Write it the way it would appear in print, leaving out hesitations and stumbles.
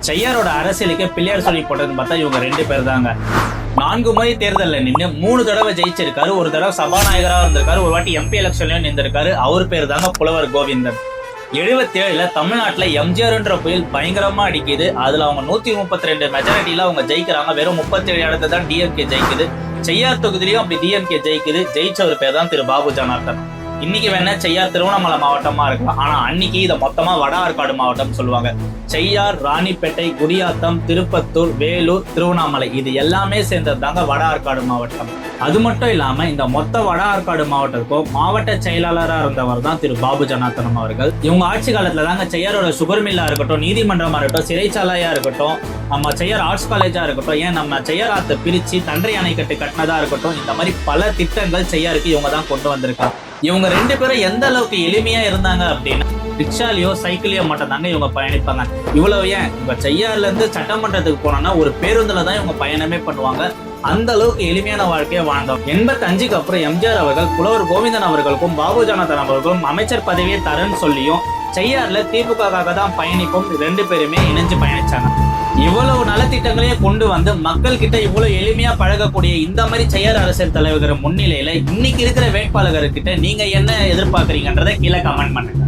செய்யாரோட அரசியலுக்கு பிள்ளையார் சொல்லி போட்டதுன்னு பார்த்தா இவங்க 2 பேர் தாங்க. 4 முறை தேர்தலில் நின்று 3 தடவை ஜெயிச்சிருக்காரு. ஒரு தடவை சபாநாயகராக இருந்திருக்காரு. ஒரு வாட்டி MP எலெக்ஷன்லயும் நின்றிருக்காரு. அவர் பேர் தாங்க புலவர் கோவிந்தன். 77ல தமிழ்நாட்டுல எம்ஜிஆர்ன்ற புயல் பயங்கரமா அடிக்குது. அதுல அவங்க 132 மெஜாரிட்டியில அவங்க ஜெயிக்கிறாங்க. வெறும் 37 இடத்துல தான் DMK ஜெயிக்குது. செய்யார் தொகுதியிலையும் அப்படி DMK ஜெயிக்குது. ஜெயிச்ச ஒரு பேர் தான் திரு பாபு ஜனார்த்தன். இன்னைக்கு வேணா செய்யார் திருவண்ணாமலை மாவட்டமா இருக்கலாம். ஆனா அன்னைக்கு இதை மொத்தமா வட ஆற்காடு மாவட்டம் சொல்லுவாங்க. செய்யார், ராணிப்பேட்டை, குடியாத்தம், திருப்பத்தூர், வேலூர், திருவண்ணாமலை இது எல்லாமே சேர்ந்தது தாங்க வட ஆற்காடு மாவட்டம். அது மட்டும் இல்லாம இந்த மொத்த வட ஆற்காடு மாவட்டத்துக்கும் மாவட்ட செயலாளராக இருந்தவர் தான் திரு பாபு ஜனார்த்தனம் அவர்கள். இவங்க ஆட்சி காலத்துல தாங்க செய்யாரோட சுகர் மில்லா இருக்கட்டும், நீதிமன்றமா இருக்கட்டும், சிறைச்சாலையா இருக்கட்டும், நம்ம செய்யார் ஆர்ட்ஸ் காலேஜா இருக்கட்டும், ஏன் நம்ம செய்யார் ஆத்தை பிரிச்சு தண்டை அணைக்கட்டு கட்டினதா இருக்கட்டும், இந்த மாதிரி பல திட்டங்கள் செய்யாருக்கு இவங்க தான் கொண்டு வந்திருக்காங்க. இவங்க 2 பேரும் எந்த அளவுக்கு எளிமையா இருந்தாங்க அப்படின்னா ரிக்ஷாலையோ சைக்கிளையோ மட்டும் தாங்க இவங்க பயணிப்பாங்க. இவ்வளவு ஏன் இவங்க செய்யார்ல இருந்து சட்டமன்றத்துக்கு போனோம்னா ஒரு பேருந்துல தான் இவங்க பயணமே பண்ணுவாங்க. அந்த அளவுக்கு எளிமையான வாழ்க்கையை வாழ்ந்தோம். 85க்கு அப்புறம் எம்ஜிஆர் அவர்கள் புலவர் கோவிந்தன் அவர்களுக்கும் பாபு ஜனார்த்தன் அவர்களுக்கும் அமைச்சர் பதவியை தரேன்னு சொல்லியும் செய்யார்ல திமுகவாக தான் பயணிப்போம் 2 பேருமே இணைஞ்சு பயணிச்சாங்க. இவ்வளவு நலத்திட்டங்களையும் கொண்டு வந்து மக்கள் கிட்ட இவ்வளவு எளிமையா பழகக்கூடிய இந்த மாதிரி செய்யார் அரசியல் தலைவர் முன்னிலையில இன்னைக்கு இருக்கிற வேட்பாளர்கிட்ட நீங்க என்ன எதிர்பார்க்கறீங்கன்றதை கீழே கமெண்ட் பண்ணுங்க.